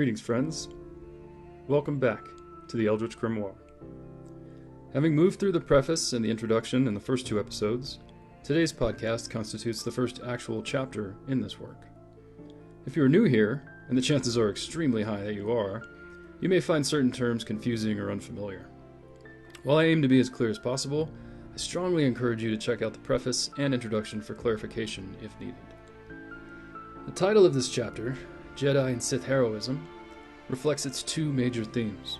Greetings, friends. Welcome back to the Eldritch Grimoire. Having moved through the preface and the introduction in the first two episodes, today's podcast constitutes the first actual chapter in this work. If you are new here, and the chances are extremely high that you are, you may find certain terms confusing or unfamiliar. While I aim to be as clear as possible, I strongly encourage you to check out the preface and introduction for clarification if needed. The title of this chapter, Jedi and Sith Heroism, reflects its two major themes.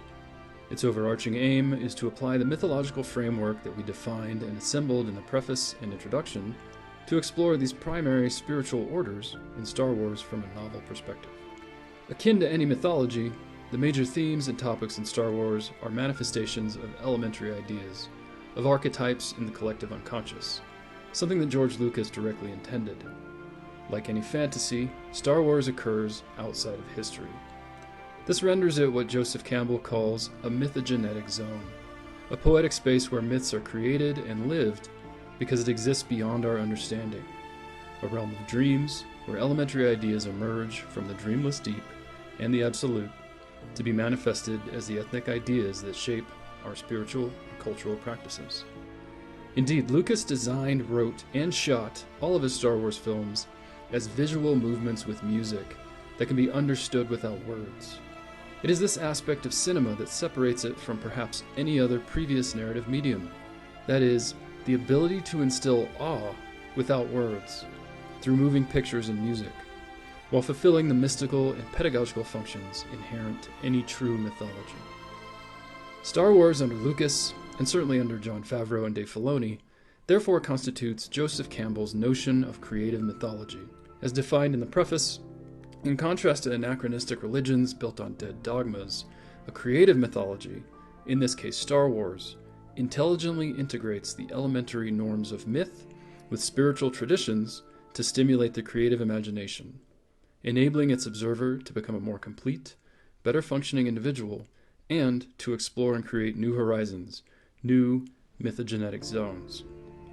Its overarching aim is to apply the mythological framework that we defined and assembled in the preface and introduction to explore these primary spiritual orders in Star Wars from a novel perspective. Akin to any mythology, the major themes and topics in Star Wars are manifestations of elementary ideas, of archetypes in the collective unconscious, something that George Lucas directly intended. Like any fantasy, Star Wars occurs outside of history. This renders it what Joseph Campbell calls a mythogenetic zone, a poetic space where myths are created and lived because it exists beyond our understanding, a realm of dreams where elementary ideas emerge from the dreamless deep and the absolute to be manifested as the ethnic ideas that shape our spiritual and cultural practices. Indeed, Lucas designed, wrote, and shot all of his Star Wars films as visual movements with music that can be understood without words. It is this aspect of cinema that separates it from perhaps any other previous narrative medium. That is, the ability to instill awe without words, through moving pictures and music, while fulfilling the mystical and pedagogical functions inherent to any true mythology. Star Wars under Lucas, and certainly under Jon Favreau and Dave Filoni, therefore constitutes Joseph Campbell's notion of creative mythology, as defined in the preface. In contrast to anachronistic religions built on dead dogmas, a creative mythology, in this case Star Wars, intelligently integrates the elementary norms of myth with spiritual traditions to stimulate the creative imagination, enabling its observer to become a more complete, better functioning individual, and to explore and create new horizons, new mythogenetic zones.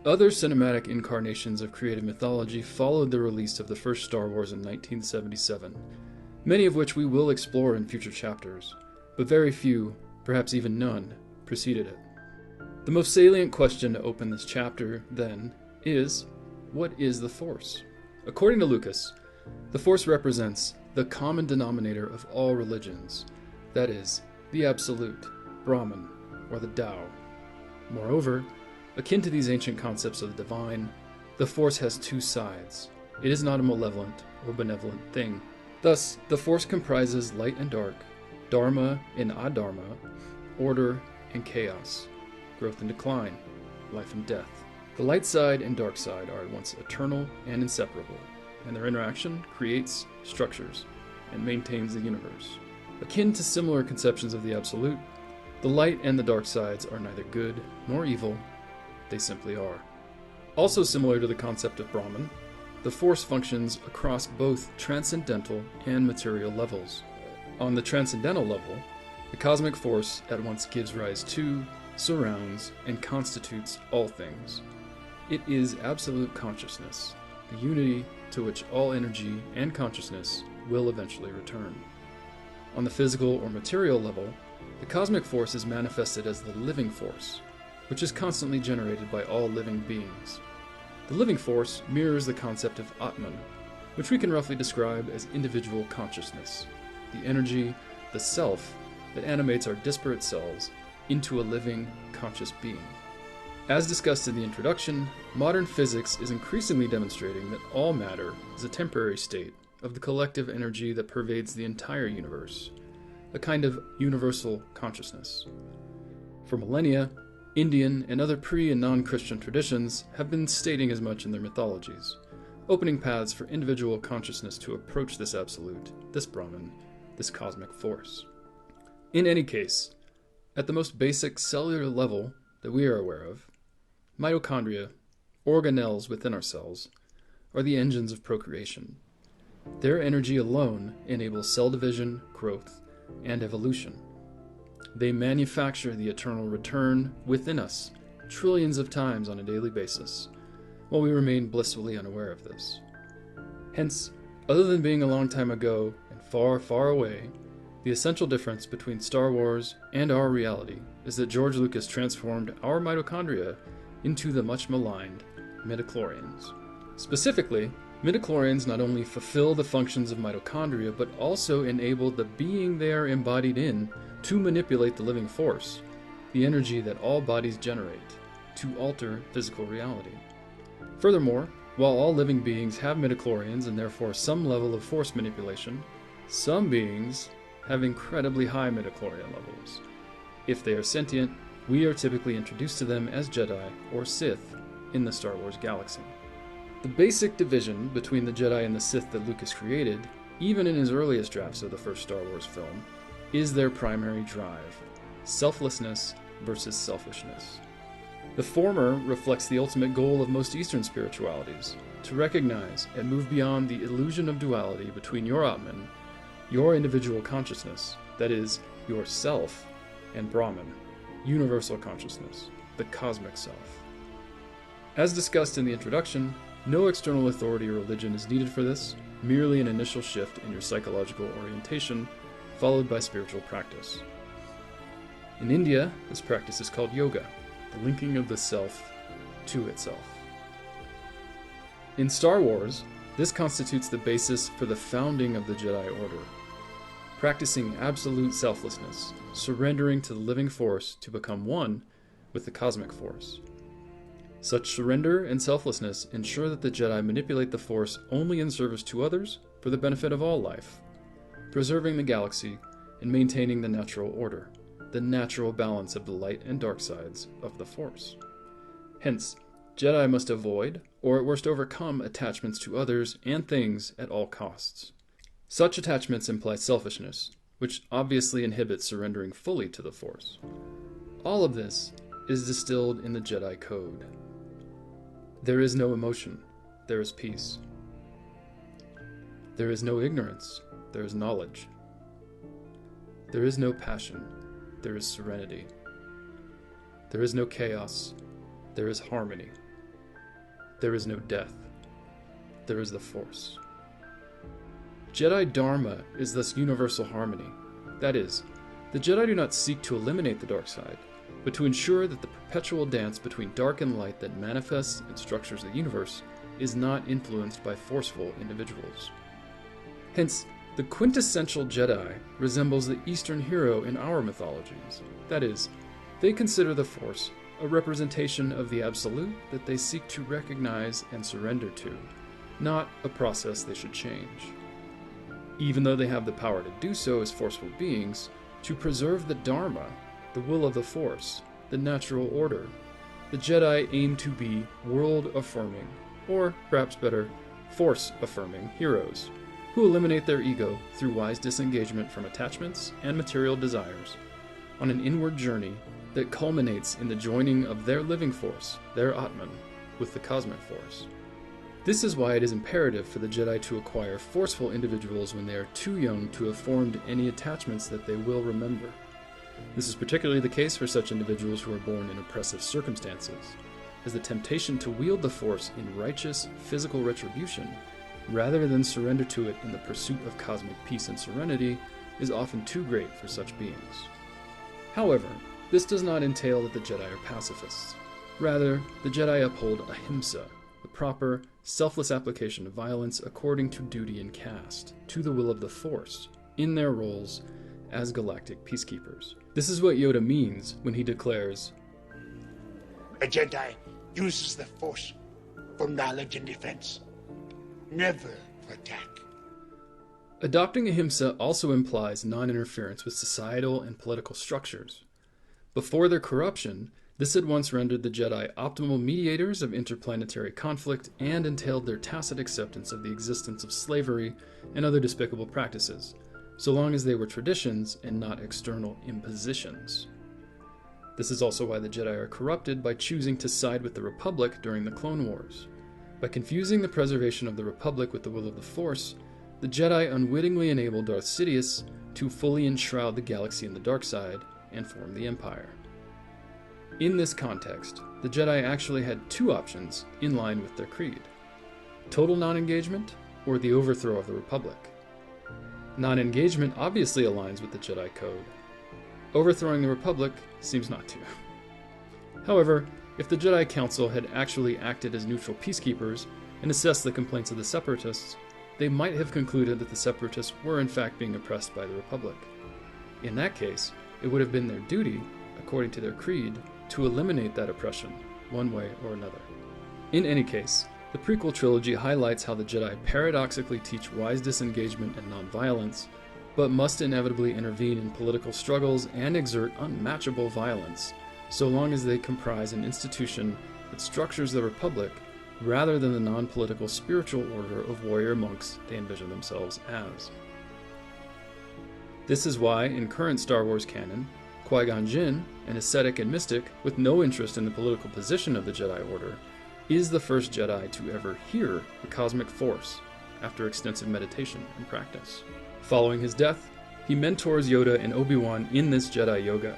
Other cinematic incarnations of creative mythology followed the release of the first Star Wars in 1977, many of which we will explore in future chapters, but very few, perhaps even none, preceded it. The most salient question to open this chapter, then, is, what is the Force? According to Lucas, the Force represents the common denominator of all religions, that is, the Absolute, Brahman, or the Tao. Moreover, akin to these ancient concepts of the divine, the Force has two sides. It is not a malevolent or benevolent thing. Thus, the Force comprises light and dark, dharma and adharma, order and chaos, growth and decline, life and death. The light side and dark side are at once eternal and inseparable, and their interaction creates structures and maintains the universe. Akin to similar conceptions of the Absolute, the light and the dark sides are neither good nor evil, they simply are. Also similar to the concept of Brahman, the Force functions across both transcendental and material levels. On the transcendental level, the cosmic force at once gives rise to, surrounds, and constitutes all things. It is absolute consciousness, the unity to which all energy and consciousness will eventually return. On the physical or material level, the cosmic force is manifested as the living force, which is constantly generated by all living beings. The living force mirrors the concept of Atman, which we can roughly describe as individual consciousness, the energy, the self, that animates our disparate cells into a living, conscious being. As discussed in the introduction, modern physics is increasingly demonstrating that all matter is a temporary state of the collective energy that pervades the entire universe, a kind of universal consciousness. For millennia, Indian and other pre- and non-Christian traditions have been stating as much in their mythologies, opening paths for individual consciousness to approach this absolute, this Brahman, this cosmic force. In any case, at the most basic cellular level that we are aware of, mitochondria, organelles within our cells, are the engines of procreation. Their energy alone enables cell division, growth, and evolution. They manufacture the eternal return within us trillions of times on a daily basis, while we remain blissfully unaware of this. Hence, other than being a long time ago and far, far away, The essential difference between Star Wars and our reality is that George Lucas transformed our mitochondria into the much maligned midichlorians. Specifically, midichlorians not only fulfill the functions of mitochondria, but also enable the being they are embodied in to manipulate the living force, the energy that all bodies generate, to alter physical reality. Furthermore, while all living beings have midichlorians and therefore some level of force manipulation, some beings have incredibly high midichlorian levels. If they are sentient, we are typically introduced to them as Jedi or Sith in the Star Wars galaxy. The basic division between the Jedi and the Sith that Lucas created, even in his earliest drafts of the first Star Wars film, is their primary drive: selflessness versus selfishness. The former reflects the ultimate goal of most Eastern spiritualities, to recognize and move beyond the illusion of duality between your Atman, your individual consciousness, that is, your self, and Brahman, universal consciousness, the cosmic self. As discussed in the introduction, no external authority or religion is needed for this, merely an initial shift in your psychological orientation, followed by spiritual practice. In India, this practice is called yoga, the linking of the self to itself. In Star Wars, this constitutes the basis for the founding of the Jedi Order, practicing absolute selflessness, surrendering to the living force to become one with the cosmic force. Such surrender and selflessness ensure that the Jedi manipulate the Force only in service to others for the benefit of all life, preserving the galaxy and maintaining the natural order, the natural balance of the light and dark sides of the Force. Hence, Jedi must avoid, or at worst overcome, attachments to others and things at all costs. Such attachments imply selfishness, which obviously inhibits surrendering fully to the Force. All of this is distilled in the Jedi Code. There is no emotion, there is peace. There is no ignorance, there is knowledge. There is no passion, there is serenity. There is no chaos, there is harmony. There is no death, there is the Force. Jedi Dharma is thus universal harmony. That is, the Jedi do not seek to eliminate the dark side, but to ensure that the perpetual dance between dark and light that manifests and structures the universe is not influenced by forceful individuals. Hence, the quintessential Jedi resembles the Eastern hero in our mythologies. That is, they consider the Force a representation of the absolute that they seek to recognize and surrender to, not a process they should change. Even though they have the power to do so as forceful beings, to preserve the Dharma, the will of the Force, the natural order, the Jedi aim to be world-affirming, or perhaps better, Force-affirming heroes, who eliminate their ego through wise disengagement from attachments and material desires, on an inward journey that culminates in the joining of their living force, their Atman, with the cosmic force. This is why it is imperative for the Jedi to acquire forceful individuals when they are too young to have formed any attachments that they will remember. This is particularly the case for such individuals who are born in oppressive circumstances, as the temptation to wield the Force in righteous, physical retribution, rather than surrender to it in the pursuit of cosmic peace and serenity, is often too great for such beings. However, this does not entail that the Jedi are pacifists. Rather, the Jedi uphold ahimsa, the proper, selfless application of violence according to duty and caste, to the will of the Force, in their roles as galactic peacekeepers. This is what Yoda means when he declares, "A Jedi uses the Force for knowledge and defense, never for attack." Adopting ahimsa also implies non-interference with societal and political structures. Before their corruption, this had once rendered the Jedi optimal mediators of interplanetary conflict and entailed their tacit acceptance of the existence of slavery and other despicable practices, so long as they were traditions and not external impositions. This is also why the Jedi are corrupted by choosing to side with the Republic during the Clone Wars. By confusing the preservation of the Republic with the will of the Force, the Jedi unwittingly enabled Darth Sidious to fully enshroud the galaxy in the dark side and form the Empire. In this context, the Jedi actually had two options in line with their creed: total non-engagement or the overthrow of the Republic. Non-engagement obviously aligns with the Jedi Code. Overthrowing the Republic seems not to. However, if the Jedi Council had actually acted as neutral peacekeepers and assessed the complaints of the Separatists, they might have concluded that the Separatists were in fact being oppressed by the Republic. In that case, it would have been their duty, according to their creed, to eliminate that oppression, one way or another. In any case, the prequel trilogy highlights how the Jedi paradoxically teach wise disengagement and nonviolence, but must inevitably intervene in political struggles and exert unmatchable violence, so long as they comprise an institution that structures the Republic rather than the non-political spiritual order of warrior monks they envision themselves as. This is why, in current Star Wars canon, Qui-Gon Jinn, an ascetic and mystic with no interest in the political position of the Jedi Order, is the first Jedi to ever hear the cosmic force after extensive meditation and practice. Following his death, he mentors Yoda and Obi-Wan in this Jedi Yoga,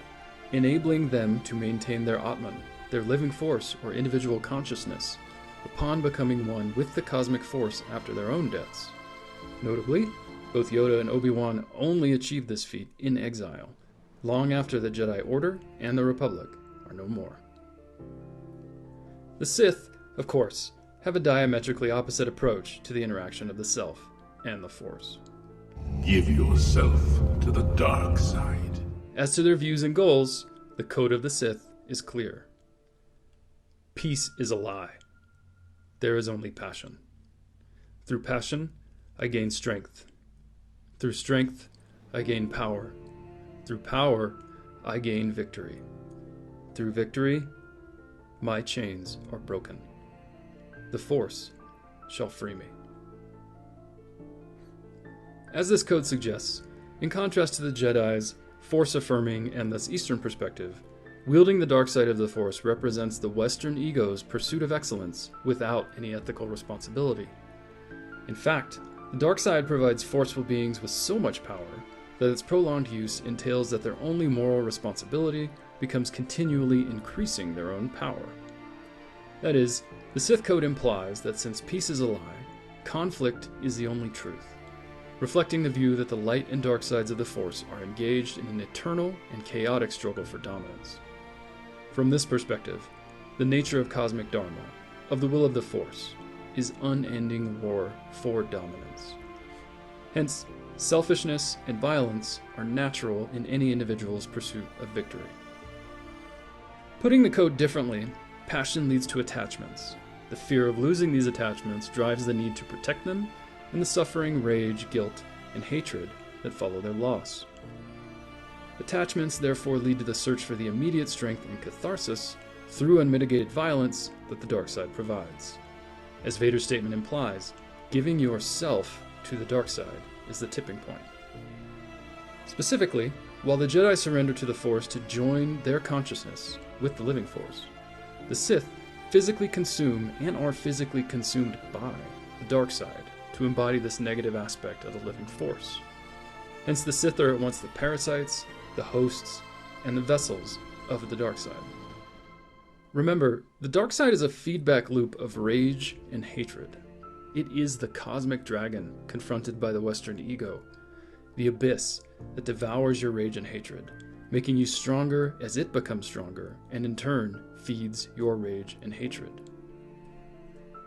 enabling them to maintain their Atman, their living force or individual consciousness, upon becoming one with the cosmic force after their own deaths. Notably, both Yoda and Obi-Wan only achieved this feat in exile, long after the Jedi Order and the Republic are no more. The Sith, of course, have a diametrically opposite approach to the interaction of the self and the Force. Give yourself to the dark side. As to their views and goals, the code of the Sith is clear. Peace is a lie. There is only passion. Through passion, I gain strength. Through strength, I gain power. Through power, I gain victory. Through victory, my chains are broken. The Force shall free me. As this code suggests, in contrast to the Jedi's Force-affirming and thus Eastern perspective, wielding the dark side of the Force represents the Western ego's pursuit of excellence without any ethical responsibility. In fact, the dark side provides forceful beings with so much power that its prolonged use entails that their only moral responsibility becomes continually increasing their own power. That is, the Sith Code implies that since peace is a lie, conflict is the only truth, reflecting the view that the light and dark sides of the Force are engaged in an eternal and chaotic struggle for dominance. From this perspective, the nature of cosmic dharma, of the will of the Force, is unending war for dominance. Hence, selfishness and violence are natural in any individual's pursuit of victory. Putting the code differently, passion leads to attachments. The fear of losing these attachments drives the need to protect them, and the suffering, rage, guilt, and hatred that follow their loss. Attachments therefore lead to the search for the immediate strength and catharsis through unmitigated violence that the dark side provides. As Vader's statement implies, giving yourself to the dark side is the tipping point. Specifically, while the Jedi surrender to the Force to join their consciousness with the living Force, the Sith physically consume and are physically consumed by the dark side to embody this negative aspect of the living Force. Hence the Sith are at once the parasites, the hosts, and the vessels of the dark side. Remember, the dark side is a feedback loop of rage and hatred. It is the cosmic dragon confronted by the Western ego, the abyss that devours your rage and hatred, making you stronger as it becomes stronger, and in turn feeds your rage and hatred.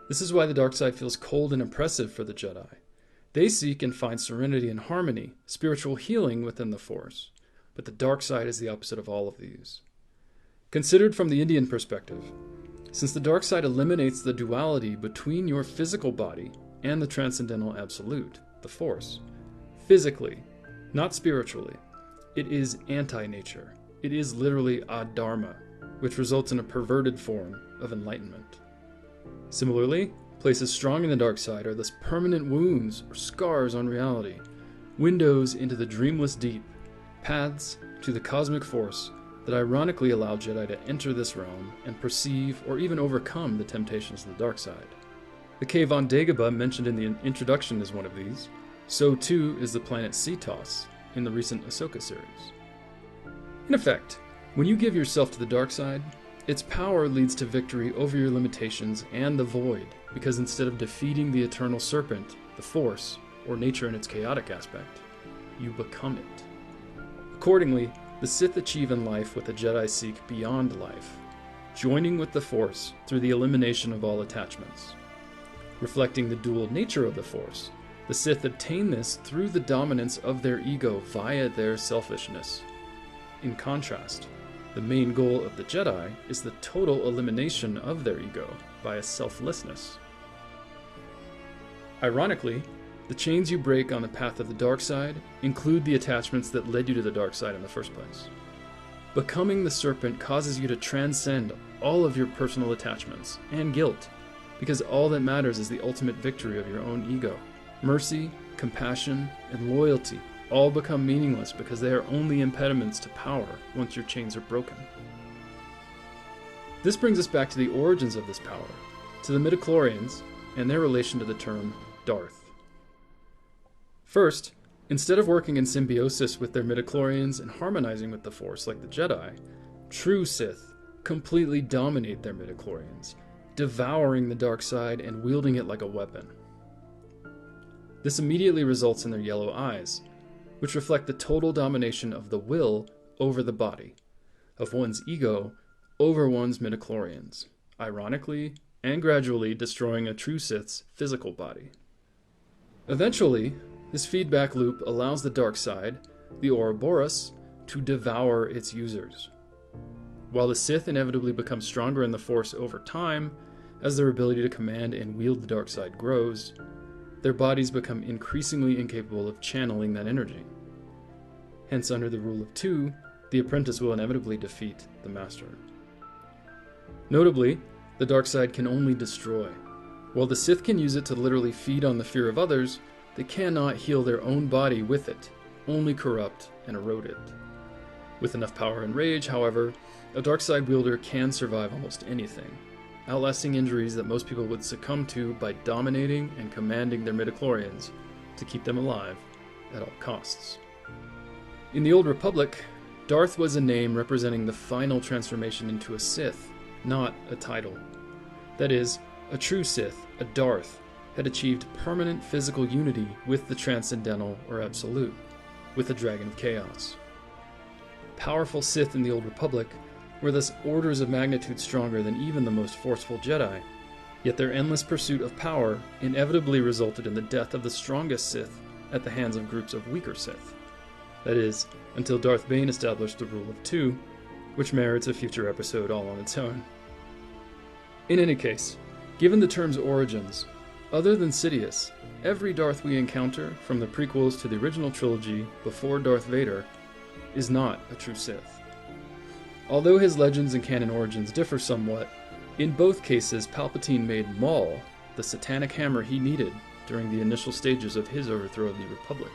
This is why the dark side feels cold and oppressive for the Jedi. They seek and find serenity and harmony, spiritual healing within the Force, but the dark side is the opposite of all of these. Considered from the Indian perspective, since the dark side eliminates the duality between your physical body and the transcendental absolute, the Force, physically, not spiritually, it is anti-nature. It is literally adharma, which results in a perverted form of enlightenment. Similarly, places strong in the dark side are thus permanent wounds or scars on reality, windows into the dreamless deep, paths to the cosmic force that ironically allow Jedi to enter this realm and perceive or even overcome the temptations of the dark side. The cave on Dagobah mentioned in the introduction is one of these. So too is the planet Cetos in the recent Ahsoka series. In effect, when you give yourself to the dark side, its power leads to victory over your limitations and the void, because instead of defeating the eternal serpent, the Force, or nature in its chaotic aspect, you become it. Accordingly, the Sith achieve in life what the Jedi seek beyond life, joining with the Force through the elimination of all attachments. Reflecting the dual nature of the Force, the Sith attain this through the dominance of their ego via their selfishness. In contrast, the main goal of the Jedi is the total elimination of their ego via selflessness. Ironically, the chains you break on the path of the dark side include the attachments that led you to the dark side in the first place. Becoming the serpent causes you to transcend all of your personal attachments and guilt, because all that matters is the ultimate victory of your own ego. Mercy, compassion, and loyalty all become meaningless because they are only impediments to power once your chains are broken. This brings us back to the origins of this power, to the midichlorians and their relation to the term Darth. First, instead of working in symbiosis with their midichlorians and harmonizing with the Force like the Jedi, true Sith completely dominate their midichlorians, devouring the dark side and wielding it like a weapon. This immediately results in their yellow eyes, which reflect the total domination of the will over the body, of one's ego over one's midichlorians, ironically and gradually destroying a true Sith's physical body. Eventually, this feedback loop allows the dark side, the Ouroboros, to devour its users. While the Sith inevitably become stronger in the Force over time, as their ability to command and wield the dark side grows, their bodies become increasingly incapable of channeling that energy. Hence, under the rule of two, the apprentice will inevitably defeat the master. Notably, the dark side can only destroy. While the Sith can use it to literally feed on the fear of others, they cannot heal their own body with it, only corrupt and erode it. With enough power and rage, however, a dark side wielder can survive almost anything, outlasting injuries that most people would succumb to by dominating and commanding their midichlorians to keep them alive at all costs. In the Old Republic, Darth was a name representing the final transformation into a Sith, not a title. That is, a true Sith, a Darth, had achieved permanent physical unity with the transcendental or absolute, with the Dragon of Chaos. Powerful Sith in the Old Republic were thus orders of magnitude stronger than even the most forceful Jedi, yet their endless pursuit of power inevitably resulted in the death of the strongest Sith at the hands of groups of weaker Sith. That is, until Darth Bane established the rule of two, which merits a future episode all on its own. In any case, given the term's origins, other than Sidious, every Darth we encounter, from the prequels to the original trilogy before Darth Vader, is not a true Sith. Although his legends and canon origins differ somewhat, in both cases Palpatine made Maul the satanic hammer he needed during the initial stages of his overthrow of the Republic.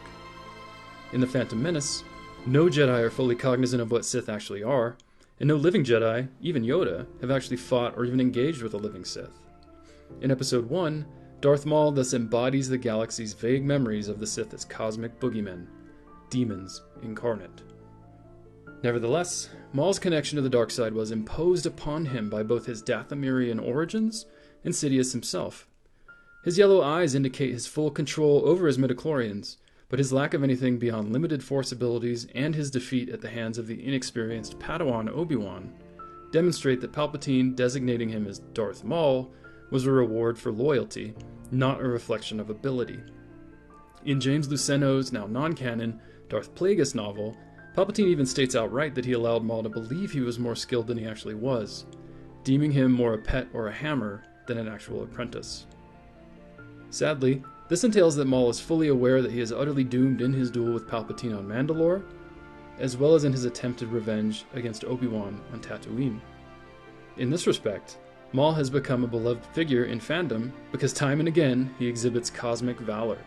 In The Phantom Menace, no Jedi are fully cognizant of what Sith actually are, and no living Jedi, even Yoda, have actually fought or even engaged with a living Sith. In Episode 1, Darth Maul thus embodies the galaxy's vague memories of the Sith as cosmic boogeymen, demons incarnate. Nevertheless, Maul's connection to the dark side was imposed upon him by both his Dathomirian origins and Sidious himself. His yellow eyes indicate his full control over his midichlorians, but his lack of anything beyond limited force abilities and his defeat at the hands of the inexperienced Padawan Obi-Wan demonstrate that Palpatine designating him as Darth Maul was a reward for loyalty, not a reflection of ability. In James Luceno's, now non-canon, Darth Plagueis novel, Palpatine even states outright that he allowed Maul to believe he was more skilled than he actually was, deeming him more a pet or a hammer than an actual apprentice. Sadly, this entails that Maul is fully aware that he is utterly doomed in his duel with Palpatine on Mandalore, as well as in his attempted revenge against Obi-Wan on Tatooine. In this respect, Maul has become a beloved figure in fandom because time and again he exhibits cosmic valor,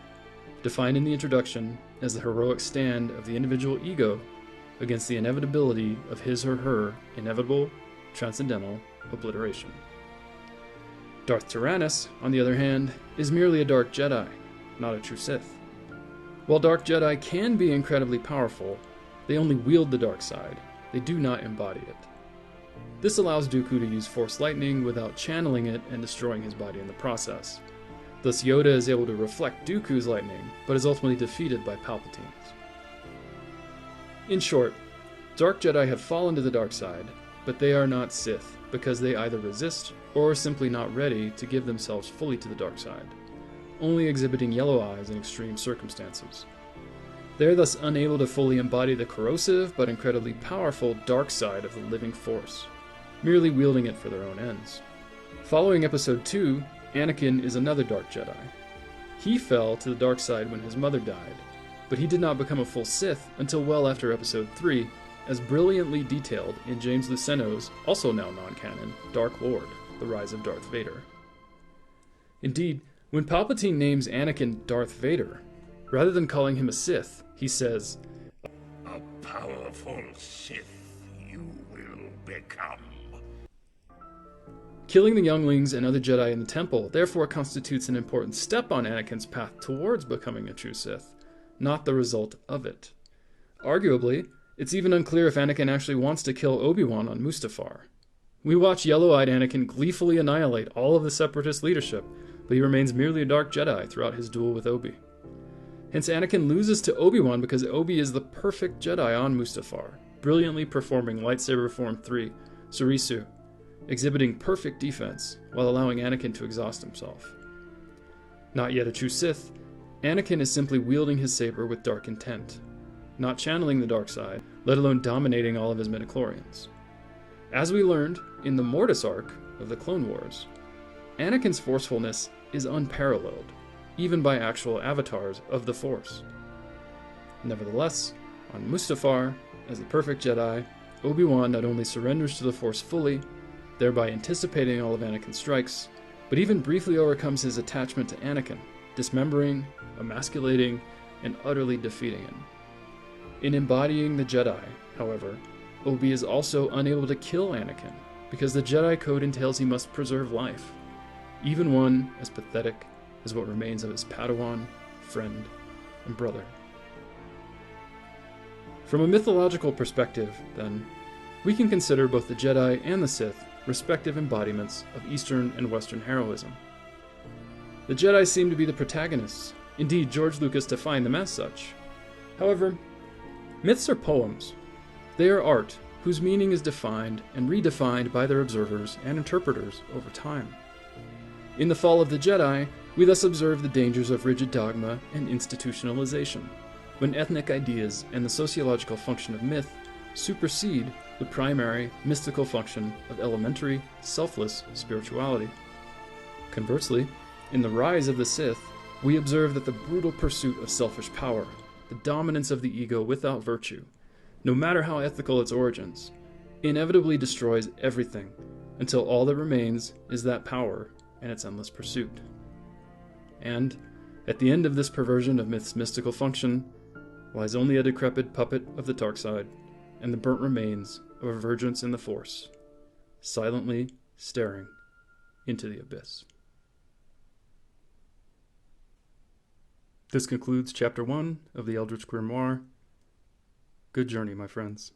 defined in the introduction as the heroic stand of the individual ego against the inevitability of his or her inevitable, transcendental obliteration. Darth Tyrannus, on the other hand, is merely a Dark Jedi, not a true Sith. While Dark Jedi can be incredibly powerful, they only wield the dark side, they do not embody it. This allows Dooku to use Force Lightning without channeling it and destroying his body in the process. Thus Yoda is able to reflect Dooku's lightning, but is ultimately defeated by Palpatine's. In short, dark Jedi have fallen to the dark side, but they are not Sith because they either resist or are simply not ready to give themselves fully to the dark side, only exhibiting yellow eyes in extreme circumstances. They are thus unable to fully embody the corrosive but incredibly powerful dark side of the living Force, merely wielding it for their own ends. Following Episode 2, Anakin is another dark Jedi. He fell to the dark side when his mother died, but he did not become a full Sith until well after Episode 3, as brilliantly detailed in James Luceno's, also now non-canon, Dark Lord, The Rise of Darth Vader. Indeed, when Palpatine names Anakin Darth Vader, rather than calling him a Sith, he says, A powerful Sith you will become. Killing the younglings and other Jedi in the temple therefore constitutes an important step on Anakin's path towards becoming a true Sith, not the result of it. Arguably, it's even unclear if Anakin actually wants to kill Obi-Wan on Mustafar. We watch yellow-eyed Anakin gleefully annihilate all of the Separatist leadership, but he remains merely a dark Jedi throughout his duel with Obi. Hence Anakin loses to Obi-Wan because Obi is the perfect Jedi on Mustafar, brilliantly performing Lightsaber Form 3, Surisu, exhibiting perfect defense while allowing Anakin to exhaust himself. Not yet a true Sith, Anakin is simply wielding his saber with dark intent, not channeling the dark side, let alone dominating all of his midichlorians. As we learned in the Mortis arc of the Clone Wars, Anakin's forcefulness is unparalleled, even by actual avatars of the Force. Nevertheless, on Mustafar, as the perfect Jedi, Obi-Wan not only surrenders to the Force fully, thereby anticipating all of Anakin's strikes, but even briefly overcomes his attachment to Anakin, dismembering, emasculating, and utterly defeating him. In embodying the Jedi, however, Obi is also unable to kill Anakin, because the Jedi Code entails he must preserve life, even one as pathetic as what remains of his Padawan, friend, and brother. From a mythological perspective, then, we can consider both the Jedi and the Sith respective embodiments of Eastern and Western heroism. The Jedi seem to be the protagonists. Indeed, George Lucas defined them as such. However, myths are poems. They are art whose meaning is defined and redefined by their observers and interpreters over time. In The Fall of the Jedi, we thus observe the dangers of rigid dogma and institutionalization, when ethnic ideas and the sociological function of myth supersede the primary mystical function of elementary, selfless spirituality. Conversely, in The Rise of the Sith, we observe that the brutal pursuit of selfish power, the dominance of the ego without virtue, no matter how ethical its origins, inevitably destroys everything until all that remains is that power and its endless pursuit. And, at the end of this perversion of myth's mystical function, lies only a decrepit puppet of the dark side and the burnt remains of a virgins in the Force, silently staring into the abyss. This concludes Chapter 1 of the Eldritch Grimoire. Good journey, my friends.